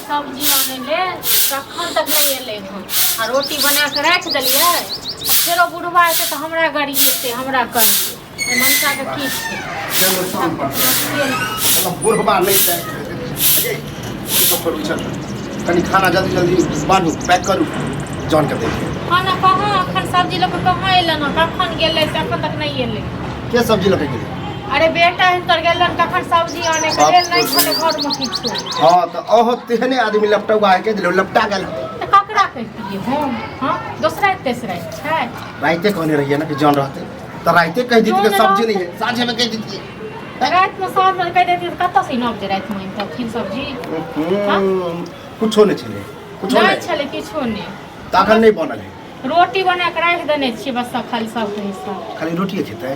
सब्जी आने ले कखन तक नहीं एले हन आ रोटी बना के रख देलिए फेरो बुढ़वा एते तो हमरा गाड़ी एते हमरा कर मनसा के की छै बुढ़वा नहीं छै कनी खाना जल्दी जल्दी बांधू पैक करू जॉन के दे खाना कहाँ अखन सब्जी लोग कहाँ एलन कखन गेले से अखन तक नहीं एले के सब्जी लेके गेली अरे बेटा हिनकर गेलन कखन सब्जी आने के लेल नहीं छले घर में किछो हां त ओहो तेहने आदमी लपटवा के दिलो लपटा गेल त ककरा कहतिए हम हां दूसरा तेसरा छै राइते कहने रहिए ना कि जॉन रहते तो राइते कह दी कि सब्जी नहीं है साँझे में कह दी रात में साँझ में कह देती कत से नब जे रात में तखन सब्जी कुछो नहीं छले कुछो नहीं छले किछो नहीं ताकन नहीं बनल है रोटी बना के रख देने छी बस खाली सब के हिस्सा खाली रोटी खेते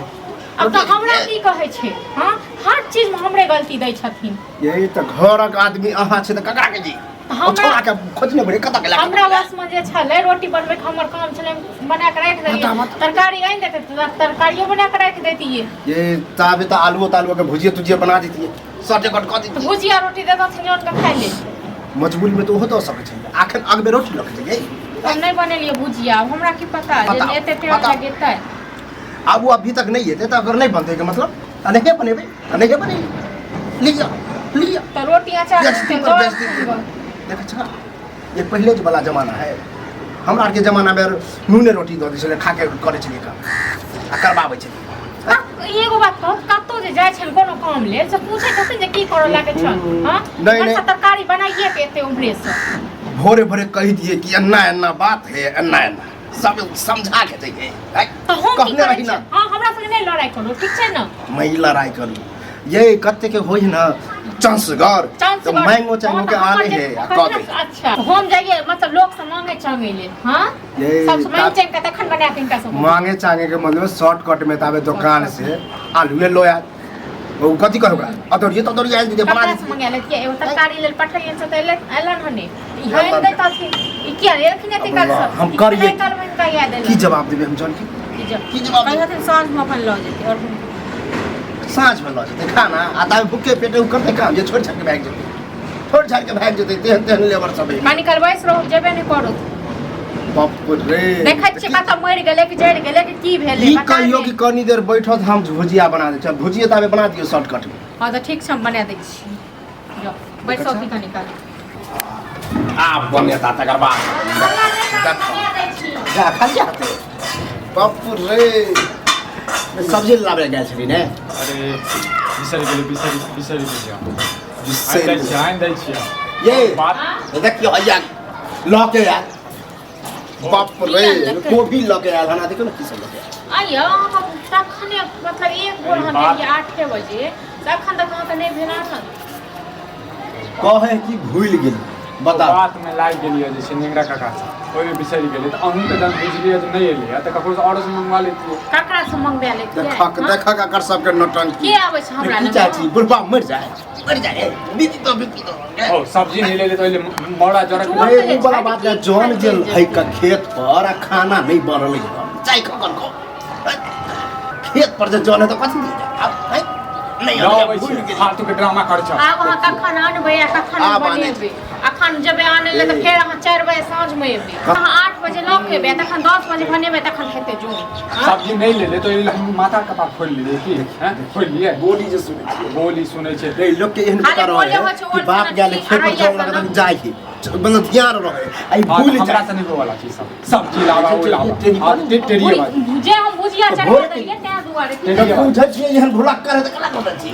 अब तो हमरा की कहे छे हां हर चीज में हमरे गलती दै छथिन यही तो घरक आदमी अहाँ छे त ककरा के जी छोरा के खोजने बड़े कत के ला हमरा बस में जे छले रोटी बनबे के हमर काम छले बना के रख देलिए तरकारी आइन देते तरकारियो बना के रख देतिए ये ताबे तो आलू के भुजिया तुजिया बना देती सटे कट कर देती भुजिया रोटी देता छन जोन के खाइ ले मजबूरी में तो हो तो सब छै आखन अगबे रोटी लख जे हम नहीं बनेलिए भुजिया हमरा की पता जे एते टेम लगेतै अब वो अभी तक नहीं है तो अगर नहीं बनते के मतलब अनेके बनेबे लिया तो रोटी अचार देख अच्छा ये पहले के वाला जमाना है हमरा के जमाना में नूने रोटी दो दिसले खा के करे छलिए का आ करबाबै छै एगो बात कहब कत्तो जे जाय छल कोनो काम ले से पूछे छथिन जे की करऽ लागे छल हां नहीं तरकारी बनाइए के एते उम्रे से भोरे भोरे कह दिए कि अन्ना बात है अन्ना सब समझा के दै तो हम कहने रही ना हां हमरा संग नहीं लड़ाई करो ठीक छै ना मैं लड़ाई करू ये कत्ते के होई ना चांसगर तो मांगो चांगो के आने है कहते अच्छा हम जाइए मतलब लोग से मांगे चांगे ले हां सब मांगे चांगे का तखन बना के इनका सब मांगे चांगे के मतलब शॉर्टकट में ताबे दुकान से आलू ले लो यार वो कथि कहूगा अतोरिए आइल दे बना दे मांगे ले के एगो तरकारी ले पठलियन से तले एलन हने इहे दे ताथि ई क्या रेखने ते कर सब हम करिए कल में का याद है की जवाब देबे हम जान की जवाब कहते सांझ में अपन ल जेते और सांझ में ल जेते खाना आता भूखे पेटे करते काम जे छोड़ छाड़ के भाग जेते तेहन लेबर सब पानी करवाइस रहो जेबे नहीं करो बाप रे देखै छी कत मर गेले कि जड़ गेले कि की भेले ई कहियो कि कनी देर बैठो त हम भुजिया बना दे छ भुजिया ताबे बना दियो शॉर्टकट में हां त ठीक छै हम बना दै छी जो बैठो की कनी काल आ बने ता तकर बाद जा खा जाते बाप रे सब्जी लाबे गेल छली ने अरे बिसरी दै छियै ये बात देखियो भैया लके यार बाप रे गोभी लके आयल हना देखो ना की सब लके आइयो हम तखने मतलब एक बोल हम देलिए 8 बजे तखन तक अहाँ के नहीं भेला न कहे कि भूल गेल बता बात में लाग गेलिए जे सिंगरा काका ओइ में बिसरी गेली त अहूं के जन बुझलिए जे नहीं एलिए त ककरो से और से मंगवा लेतिए ककरा से मंगवा लेतिए देखा काकर सब के नौटंकी के आबै छै हमरा लग चाची बुढ़वा मर जाए बीती तो ओ सब्जी नहीं ले तो मोड़ा जरा वो वाला बात है जॉन जेल है का खेत पर खाना नहीं बनल है चाय ककन को खेत पर जे जॉन है तो कथि अब है नहीं भूल गेली फालतू के ड्रामा कर छ आब अहाँ कखन आनबै आ कखन बनेबै अखन जबे आने ले त फेर अहाँ 4 बजे साँझ में एबै अहाँ 8 बजे लऽ के एबै तखन 10 बजे बनेबै तखन हेतै जो सब्जी नहीं ले तो हम माथा कपा खोल लिए की हैं खोल लिए बोली सुनै छै ए लोग के एहन बता रहे है कि बाप गेले खेत पर जाओ लगा त जाय के मतलब ध्यान रहे आई भूल हमरा से नहीं वाला चीज सब सब्जी लावा ओ लावा हां टेरिया बात जे हम भुजिया चढ़ा देलिए त्या दुआरे तो पूछै छियै एहन भुलक करे त कला कर छी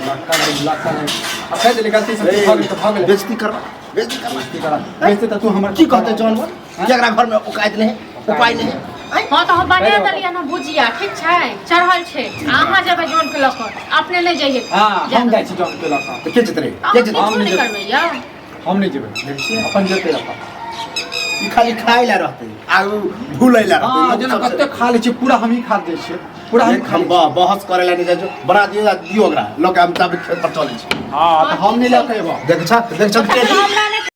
अच्छा जे गलती से भाग ले बेइज्जती करबा बेइज्जती त तू हमर की कहते जानवर जेकरा घर में औकात नहीं उपाय नहीं हां तो हम बना देलिए ना भुजिया ठीक छै चढ़ल छै अहाँ जेबे जोन के लक अपने नहीं जाइए हां हम जाय छी जोन के लक तो के जतरे हम नहीं करबै या हम नहीं जेबे देखिए अपन जेते अपन ई खाली खाइ ला रहते आ भूलै ला रहते हां जेना कते खा ले छी पूरा हम ही खा दे छी पूरा हम बहस करे ला नहीं जाय बना दियो ओकरा लोग हम तब खेत पर चले छी हां हम नहीं लके एबो देख छ